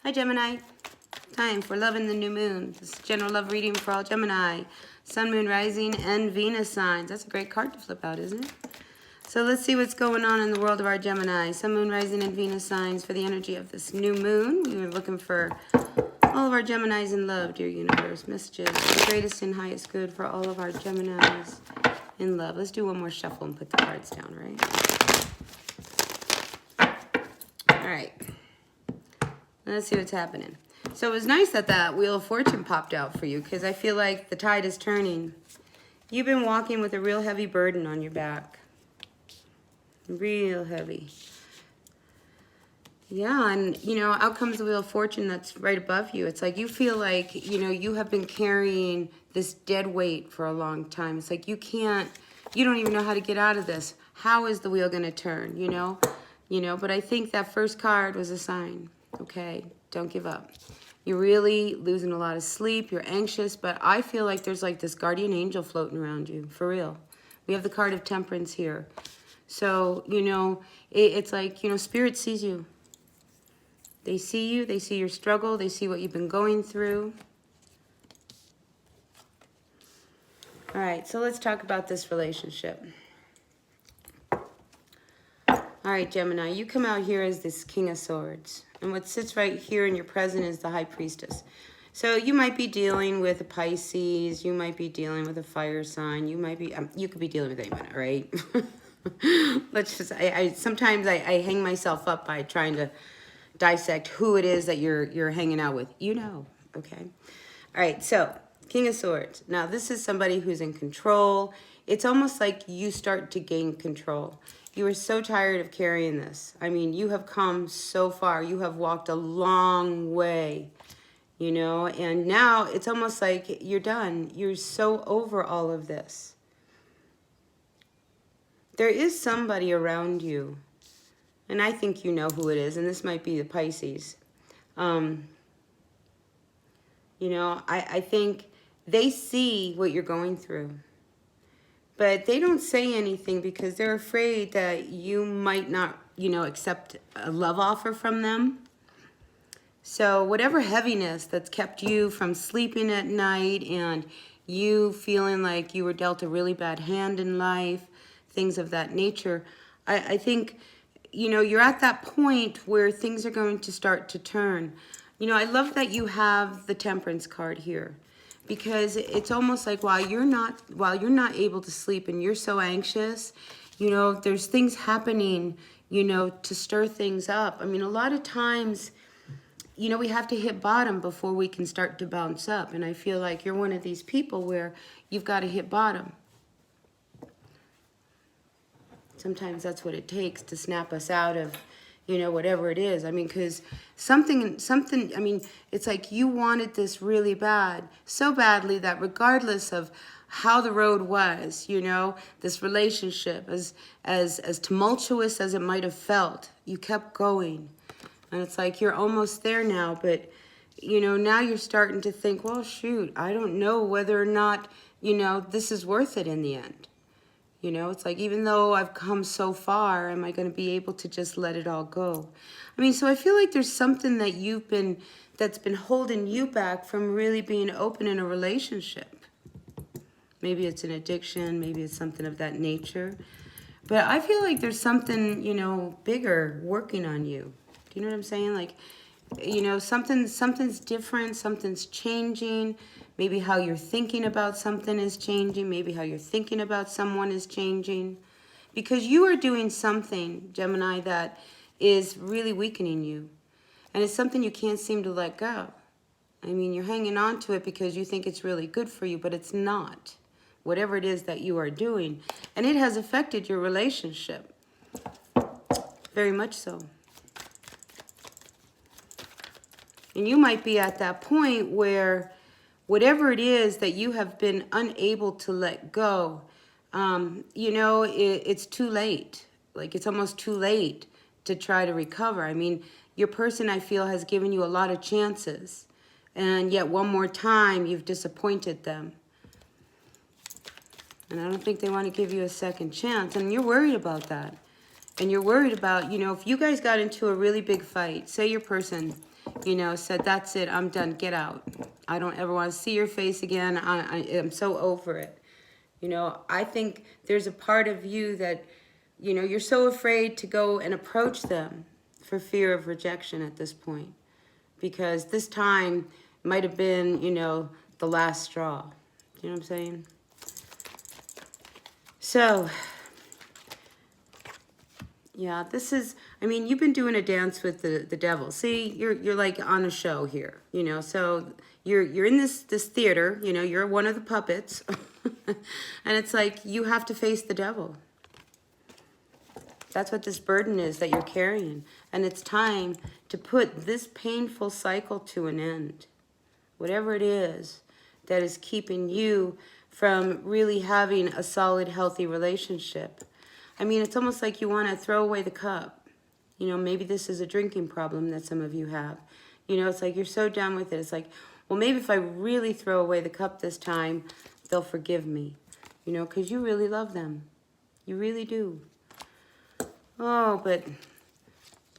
Hi, Gemini. Time for Love in the New Moon. This is general love reading for all Gemini. Sun, Moon, Rising, and Venus signs. That's a great card to flip out, isn't it? So let's see what's going on in the world of our Gemini. Sun, Moon, Rising, and Venus signs for the energy of this new moon. We were looking for all of our Geminis in love, dear universe. Messages, the greatest and highest good for all of our Geminis in love. Let's do one more shuffle and put the cards down, right? All right. Let's see what's happening. So it was nice that that Wheel of Fortune popped out for you, because I feel like the tide is turning. You've been walking with a real heavy burden on your back. Real heavy. Yeah, and, you know, out comes the Wheel of Fortune that's right above you. It's like you feel like, you know, you have been carrying this dead weight for a long time. It's like you don't even know how to get out of this. How is the wheel going to turn, you know? But I think that first card was a sign. Okay, don't give up. You're really losing a lot of sleep. You're anxious, but I feel like there's like this guardian angel floating around you, for real. We have the card of Temperance here. So, you know, it's like, you know, Spirit sees you. They see you. They see your struggle. They see what you've been going through. All right, so let's talk about this relationship. All right, Gemini, you come out here as this King of Swords. And what sits right here in your present is the High Priestess. So you might be dealing with a Pisces. You might be dealing with a fire sign. You might be, you could be dealing with anyone, right? Let's just, sometimes I hang myself up by trying to dissect who it is that you're hanging out with. You know, okay? All right, so King of Swords. Now, this is somebody who's in control. It's almost like you start to gain control. You are so tired of carrying this. I mean, you have come so far. You have walked a long way, you know, and now it's almost like you're done. You're so over all of this. There is somebody around you, and I think you know who it is, and this might be the Pisces. You know, I think they see what you're going through. But they don't say anything because they're afraid that you might not, you know, accept a love offer from them. So whatever heaviness that's kept you from sleeping at night and you feeling like you were dealt a really bad hand in life, things of that nature, I think, you know, you're at that point where things are going to start to turn. You know, I love that you have the Temperance card here. Because it's almost like while you're not able to sleep and you're so anxious, you know, there's things happening, you know, to stir things up. I mean, a lot of times, you know, we have to hit bottom before we can start to bounce up. And I feel like you're one of these people where you've got to hit bottom. Sometimes that's what it takes to snap us out of, you know, whatever it is. I mean, because something, I mean, it's like you wanted this really bad, so badly that regardless of how the road was, you know, this relationship, as tumultuous as it might have felt, you kept going. And it's like you're almost there now, but, you know, now you're starting to think, well, shoot, I don't know whether or not, you know, this is worth it in the end. You know, it's like, even though I've come so far, am I going to be able to just let it all go? I mean, so I feel like there's something that that's been holding you back from really being open in a relationship. Maybe it's an addiction, maybe it's something of that nature. But I feel like there's something, you know, bigger working on you. Do you know what I'm saying? Like, you know, something's different, something's changing. Maybe how you're thinking about something is changing. Maybe how you're thinking about someone is changing. Because you are doing something, Gemini, that is really weakening you. And it's something you can't seem to let go. I mean, you're hanging on to it because you think it's really good for you, but it's not. Whatever it is that you are doing. And it has affected your relationship. Very much so. And you might be at that point where whatever it is that you have been unable to let go, you know, it's too late. Like, it's almost too late to try to recover. I mean, your person, I feel, has given you a lot of chances. And yet one more time, you've disappointed them. And I don't think they want to give you a second chance. And you're worried about that. And you're worried about, you know, if you guys got into a really big fight, say your person you know, said, that's it, I'm done, get out. I don't ever want to see your face again. I'm so over it. You know, I think there's a part of you that, you know, you're so afraid to go and approach them for fear of rejection at this point. Because this time might have been, you know, the last straw. You know what I'm saying? So, yeah, this is, I mean, you've been doing a dance with the devil. See, you're like on a show here, you know. So you're in this theater, you know, you're one of the puppets. And it's like you have to face the devil. That's what this burden is that you're carrying. And it's time to put this painful cycle to an end. Whatever it is that is keeping you from really having a solid, healthy relationship. I mean, it's almost like you want to throw away the cup. You know, maybe this is a drinking problem that some of you have. You know, it's like you're so done with it. It's like, well, maybe if I really throw away the cup this time, they'll forgive me. You know, because you really love them. You really do. Oh, but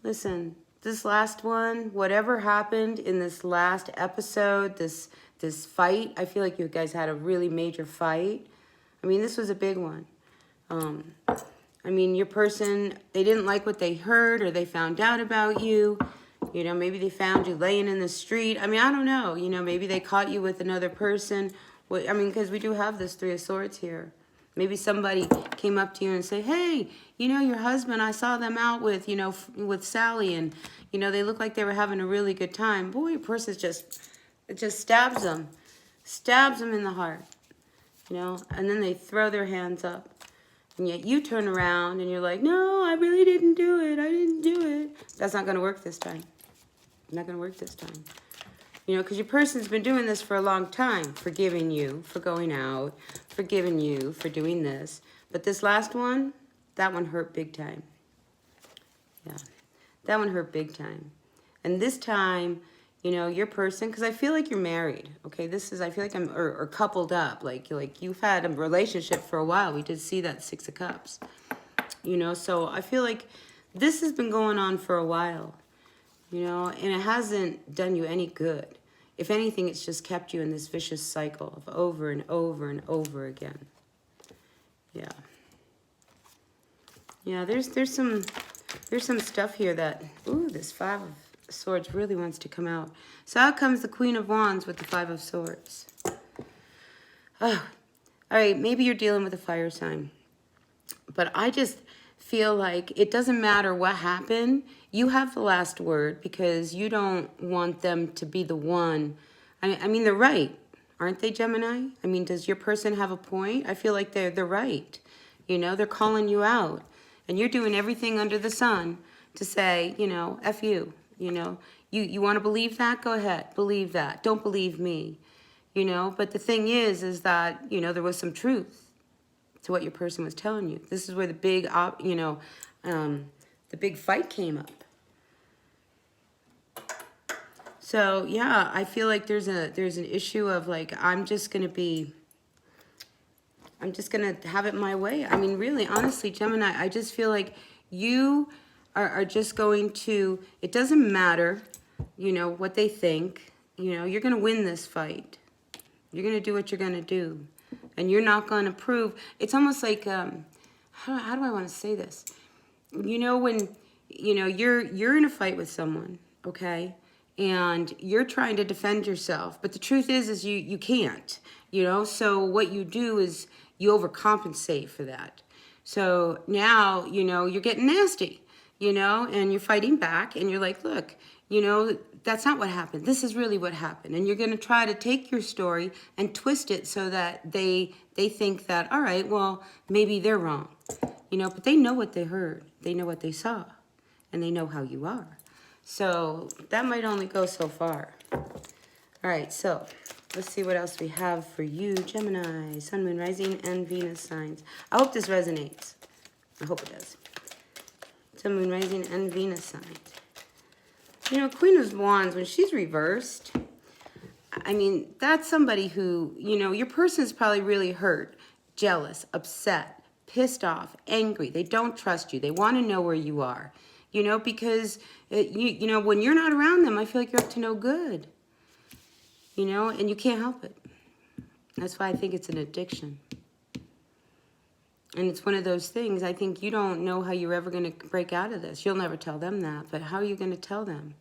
listen, this last one, whatever happened in this last episode, this fight, I feel like you guys had a really major fight. I mean, this was a big one. I mean, your person, they didn't like what they heard or they found out about you. You know, maybe they found you laying in the street. I mean, I don't know. You know, maybe they caught you with another person. I mean, because we do have this Three of Swords here. Maybe somebody came up to you and said, hey, you know, your husband, I saw them out with, you know, with Sally, and, you know, they look like they were having a really good time. Boy, your person it just stabs them in the heart, you know, and then they throw their hands up. And yet you turn around and you're like, no, I really didn't do it. I didn't do it. That's not going to work this time. Not going to work this time. You know, because your person's been doing this for a long time, forgiving you for going out, forgiving you for doing this. But this last one, that one hurt big time. Yeah, that one hurt big time. And this time, you know, your person, because I feel like you're married, okay? I feel like or coupled up, like you've had a relationship for a while. We did see that Six of Cups, you know? So I feel like this has been going on for a while. You know, and it hasn't done you any good. If anything, it's just kept you in this vicious cycle of over and over and over again. Yeah. Yeah, there's some stuff here that, ooh, this Five of Swords really wants to come out. So out comes the Queen of Wands with the Five of Swords. Oh, all right, maybe you're dealing with a fire sign. But I just feel like it doesn't matter what happened. You have the last word because you don't want them to be the one. I mean, they're right. Aren't they, Gemini? I mean, does your person have a point? I feel like they're right. You know, they're calling you out. And you're doing everything under the sun to say, you know, F you. You know, you want to believe that? Go ahead. Believe that. Don't believe me. You know, but the thing is that, you know, there was some truth to what your person was telling you. This is where the big, you know, the big fight came up. So yeah, I feel like there's an issue of like, I'm just gonna have it my way. I mean, really, honestly, Gemini, I just feel like you are just going to, it doesn't matter, you know, what they think. You know, you're gonna win this fight. You're gonna do what you're gonna do. And you're not gonna prove, it's almost like, how do I wanna say this? You know, when, you know, you're in a fight with someone, okay? And you're trying to defend yourself, but the truth is you can't, you know? So what you do is you overcompensate for that. So now, you know, you're getting nasty, you know, and you're fighting back and you're like, look, you know, that's not what happened. This is really what happened. And you're going to try to take your story and twist it so that they think that, all right, well, maybe they're wrong, you know, but they know what they heard. They know what they saw, and they know how you are. So that might only go so far. All right, so let's see what else we have for you, Gemini, Sun, Moon, Rising, and Venus signs. I hope this resonates. I hope it does. Sun, Moon, Rising, and Venus signs. You know, Queen of Wands, when she's reversed, I mean, that's somebody who, you know, your person's probably really hurt, jealous, upset, pissed off, angry. They don't trust you. They want to know where you are. You know, because, you know, when you're not around them, I feel like you're up to no good. You know, and you can't help it. That's why I think it's an addiction. And it's one of those things, I think you don't know how you're ever going to break out of this. You'll never tell them that, but how are you going to tell them?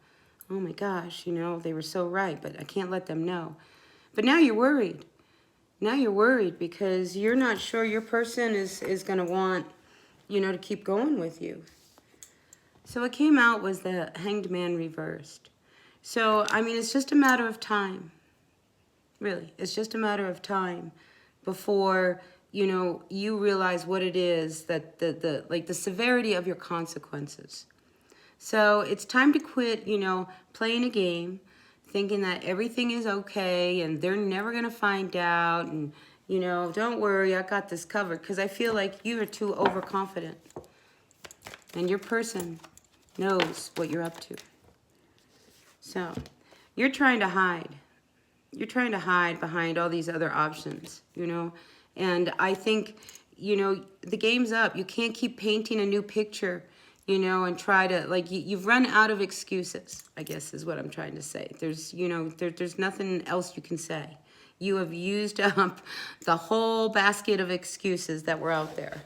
Oh my gosh, you know, they were so right, but I can't let them know. But now you're worried. Now you're worried because you're not sure your person is going to want, you know, to keep going with you. So what came out was the Hanged Man reversed. So, I mean, it's just a matter of time. Really, it's just a matter of time before, you know, you realize what it is that the severity of your consequences. So it's time to quit, you know, playing a game, thinking that everything is okay and they're never going to find out. And, you know, don't worry, I got this covered. Because I feel like you are too overconfident. And your person knows what you're up to. So you're trying to hide. You're trying to hide behind all these other options, you know. And I think, you know, the game's up. You can't keep painting a new picture, you know, and try to, like, you've run out of excuses, I guess is what I'm trying to say. There's, you know, there's nothing else you can say. You have used up the whole basket of excuses that were out there.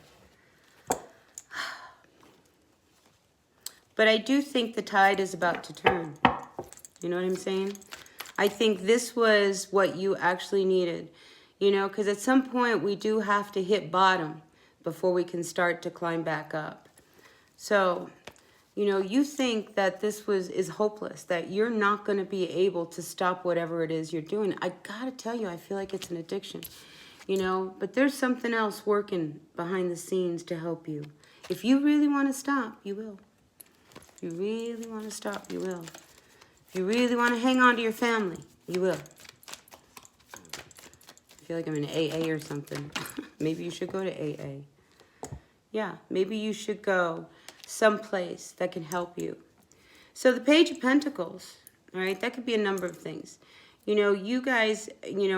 But I do think the tide is about to turn. You know what I'm saying? I think this was what you actually needed. You know, because at some point we do have to hit bottom before we can start to climb back up. So, you know, you think that this is hopeless, that you're not going to be able to stop whatever it is you're doing. I got to tell you, I feel like it's an addiction, you know, but there's something else working behind the scenes to help you. If you really want to stop, you will. If you really want to stop, you will. If you really want to hang on to your family, you will. I feel like I'm in AA or something. Maybe you should go to AA. Yeah, maybe you should go someplace that can help you. So the Page of Pentacles, all right, that could be a number of things. You know, you guys, you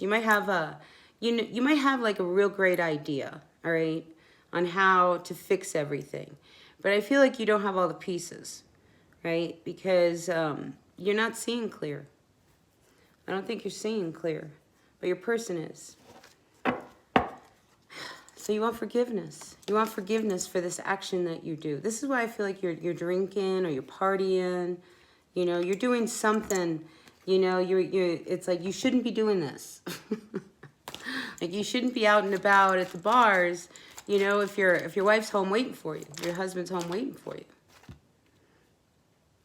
might have you might have like a real great idea, all right, on how to fix everything. But I feel like you don't have all the pieces, right? Because you're not seeing clear. I don't think you're seeing clear, but your person is. So you want forgiveness. You want forgiveness for this action that you do. This is why I feel like you're drinking or you're partying. You know, you're doing something. You know, it's like you shouldn't be doing this. Like you shouldn't be out and about at the bars. You know, if your wife's home waiting for you, your husband's home waiting for you.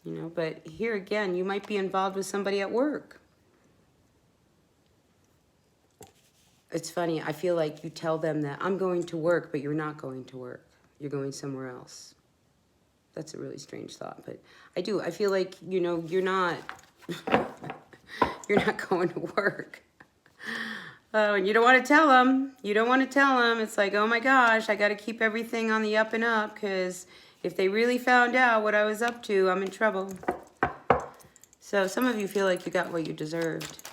You know, but here again, you might be involved with somebody at work. It's funny, I feel like you tell them that I'm going to work, but you're not going to work. You're going somewhere else. That's a really strange thought, but I feel like, you know, you're not going to work. Oh, and you don't want to tell them. You don't want to tell them. It's like, oh my gosh, I got to keep everything on the up and up, because if they really found out what I was up to, I'm in trouble. So some of you feel like you got what you deserved.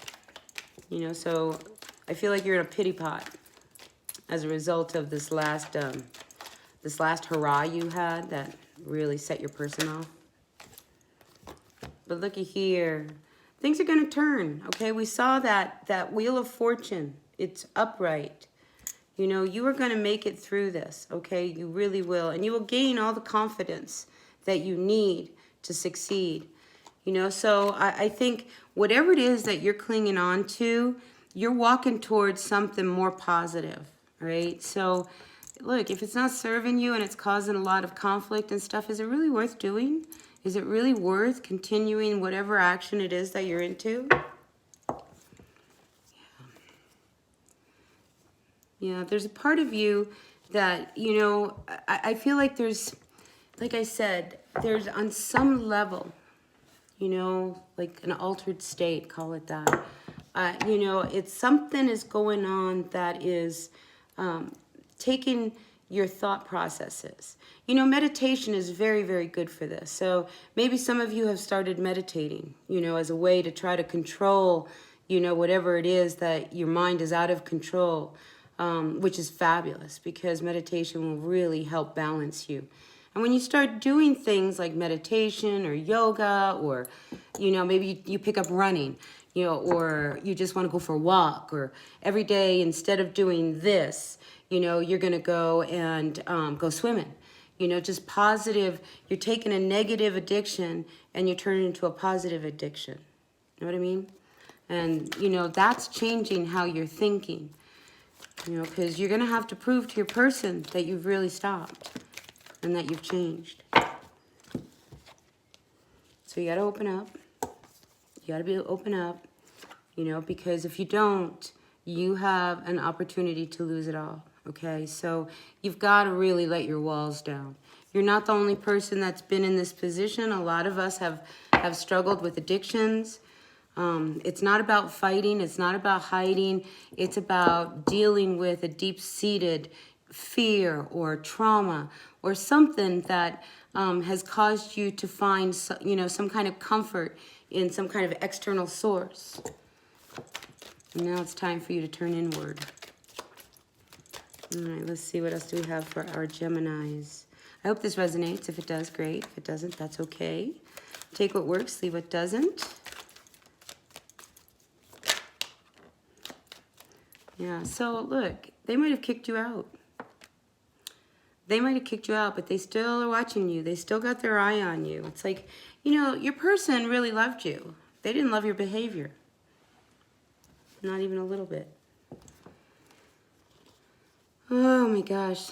You know, so I feel like you're in a pity pot as a result of this last hurrah you had that really set your person off. But looky here. Things are going to turn, okay? We saw that Wheel of Fortune. It's upright. You know, you are going to make it through this, okay? You really will. And you will gain all the confidence that you need to succeed. You know, so I think whatever it is that you're clinging on to, you're walking towards something more positive, right? So, look, if it's not serving you and it's causing a lot of conflict and stuff, is it really worth doing? Is it really worth continuing whatever action it is that you're into? Yeah, there's a part of you that, you know, I feel like there's, like I said, there's on some level, you know, like an altered state, call it that. You know, it's something is going on that is taking your thought processes. You know, meditation is very, very good for this. So maybe some of you have started meditating, you know, as a way to try to control, you know, whatever it is that your mind is out of control, which is fabulous because meditation will really help balance you. And when you start doing things like meditation or yoga, or, you know, maybe you pick up running, you know, or you just want to go for a walk, or every day instead of doing this, you know, you're going to go and go swimming. You know, just positive. You're taking a negative addiction and you turn it into a positive addiction. You know what I mean? And, you know, that's changing how you're thinking. You know, because you're going to have to prove to your person that you've really stopped and that you've changed. So you got to open up. You got to be open up, you know, because if you don't, you have an opportunity to lose it all. Okay, so you've got to really let your walls down. You're not the only person that's been in this position. A lot of us have struggled with addictions. It's not about fighting. It's not about hiding. It's about dealing with a deep-seated fear or trauma or something that has caused you to find, you know, some kind of comfort in some kind of external source. And now it's time for you to turn inward. All right, let's see what else do we have for our Geminis. I hope this resonates. If it does, great. If it doesn't, that's okay. Take what works, leave what doesn't. Yeah, so look, they might have kicked you out. They might have kicked you out, but they still are watching you. They still got their eye on you. It's like, you know, your person really loved you. They didn't love your behavior. Not even a little bit. Oh my gosh.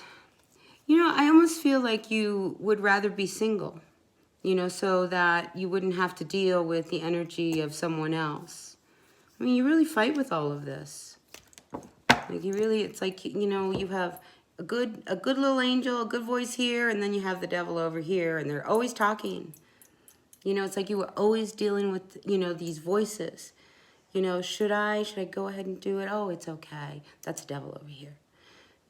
You know, I almost feel like you would rather be single, you know, so that you wouldn't have to deal with the energy of someone else. I mean, you really fight with all of this. Like you really, it's like, you know, you have a good little angel, a good voice here, and then you have the devil over here, and they're always talking. You know, it's like you were always dealing with, you know, these voices. You know, should I go ahead and do it? Oh, it's okay. That's the devil over here.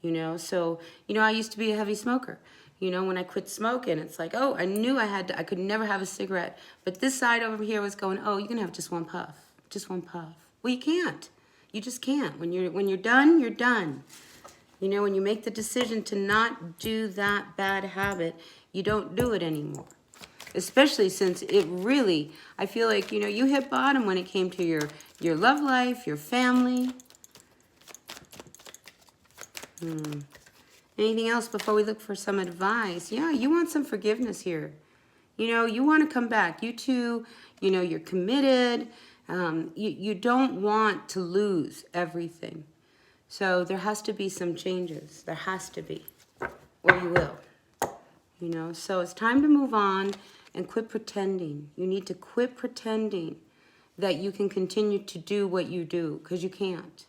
You know, so, you know, I used to be a heavy smoker. You know, when I quit smoking, it's like, oh, I knew I could never have a cigarette. But this side over here was going, oh, you can have just one puff. Just one puff. Well, you can't. You just can't. When you're done, you're done. You know, when you make the decision to not do that bad habit, you don't do it anymore. Especially since it really, I feel like, you know, you hit bottom when it came to your love life, your family. Anything else before we look for some advice? Yeah, you want some forgiveness here. You know, you want to come back. You two, you know, you're committed. You don't want to lose everything. So there has to be some changes. There has to be. Or you will. You know, so it's time to move on and quit pretending. You need to quit pretending that you can continue to do what you do, because you can't.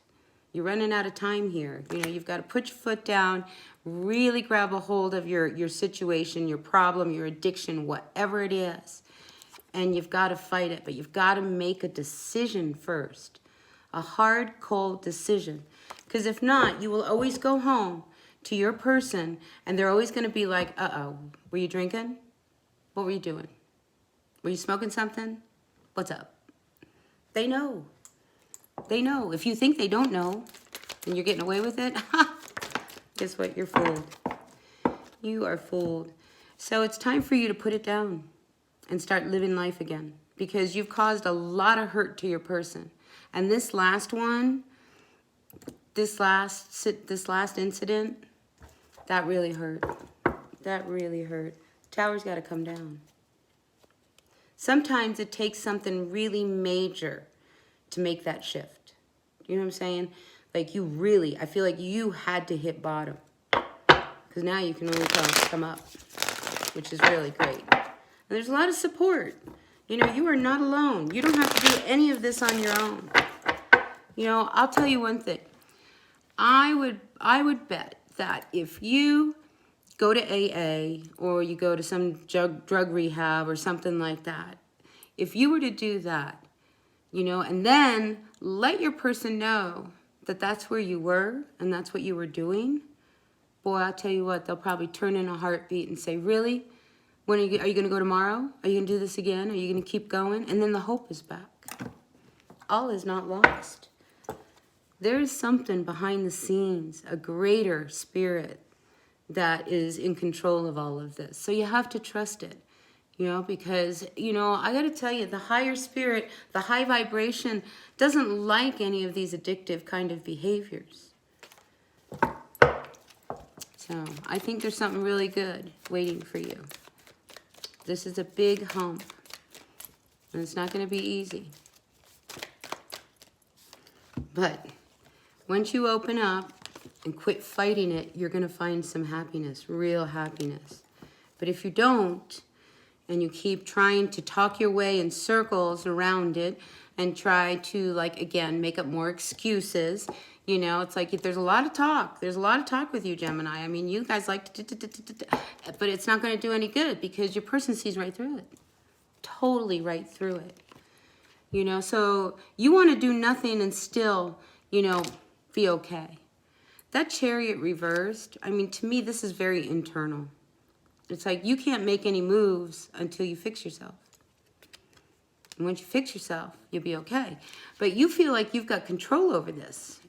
You're running out of time here. You know, you've got to put your foot down, really grab a hold of your situation, your problem, your addiction, whatever it is. And you've got to fight it, but you've got to make a decision first. A hard, cold decision. Because if not, you will always go home to your person, and they're always going to be like, uh-oh, were you drinking? What were you doing? Were you smoking something? What's up? They know. They know. If you think they don't know, and you're getting away with it, guess what? You're fooled. You are fooled. So it's time for you to put it down and start living life again, because you've caused a lot of hurt to your person. And this last one, this last incident, that really hurt. That really hurt. Tower's got to come down. Sometimes it takes something really major to make that shift. You know what I'm saying? Like you really, I feel like you had to hit bottom. Because now you can only come up, which is really great. And there's a lot of support. You know, you are not alone. You don't have to do any of this on your own. You know, I'll tell you one thing. I would bet that if you go to AA or you go to some drug rehab or something like that, if you were to do that, you know, and then let your person know that that's where you were and that's what you were doing, boy, I'll tell you what, they'll probably turn in a heartbeat and say, really? When are you going to go tomorrow? Are you going to do this again? Are you going to keep going? And then the hope is back. All is not lost. There is something behind the scenes, a greater spirit that is in control of all of this. So you have to trust it, you know, because, you know, I got to tell you, the higher spirit, the high vibration doesn't like any of these addictive kind of behaviors. So I think there's something really good waiting for you. This is a big hump, and it's not going to be easy. But once you open up and quit fighting it, you're going to find some happiness, real happiness. But if you don't, and you keep trying to talk your way in circles around it and try to, like, again, make up more excuses, you know, it's like if there's a lot of talk. There's a lot of talk with you, Gemini. I mean, you guys like to, but it's not going to do any good because your person sees right through it. Totally right through it. You know, so you want to do nothing and still, you know, be okay. That Chariot reversed, I mean, to me, this is very internal. It's like you can't make any moves until you fix yourself. And once you fix yourself, you'll be okay. But you feel like you've got control over this.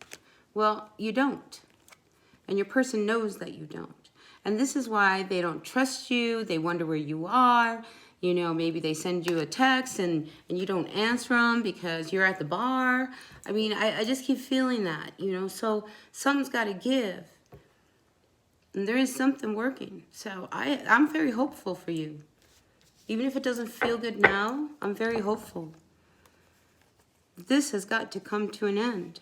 Well, you don't. And your person knows that you don't. And this is why they don't trust you. They wonder where you are. You know, maybe they send you a text and you don't answer them because you're at the bar. I mean, I just keep feeling that, you know. So something's got to give. And there is something working. So I'm very hopeful for you. Even if it doesn't feel good now, I'm very hopeful. This has got to come to an end.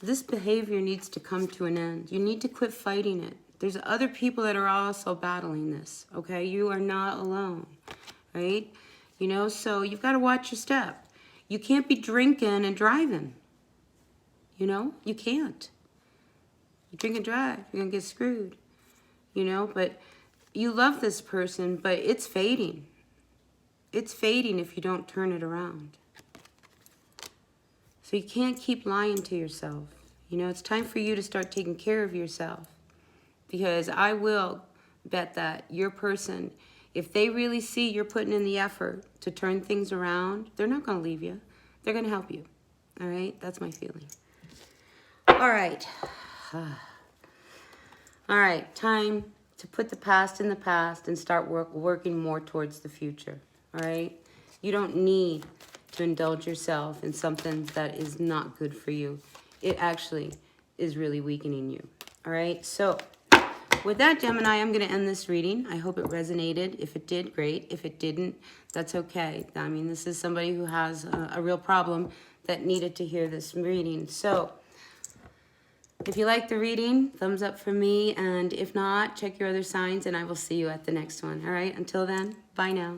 This behavior needs to come to an end. You need to quit fighting it. There's other people that are also battling this, okay? You are not alone, right? You know, so you've got to watch your step. You can't be drinking and driving. You know, you can't. You drink and drive, you're going to get screwed. You know, but you love this person, but it's fading. It's fading if you don't turn it around. So you can't keep lying to yourself. You know, it's time for you to start taking care of yourself. Because I will bet that your person, if they really see you're putting in the effort to turn things around, they're not going to leave you. They're going to help you. All right? That's my feeling. All right. All right. Time to put the past in the past and start working more towards the future. All right? You don't need to indulge yourself in something that is not good for you. It actually is really weakening you. All right? So with that, Gemini, I'm going to end this reading. I hope it resonated. If it did, great. If it didn't, that's okay. I mean, this is somebody who has a real problem that needed to hear this reading. So if you like the reading, thumbs up for me. And if not, check your other signs, and I will see you at the next one. All right? Until then, bye now.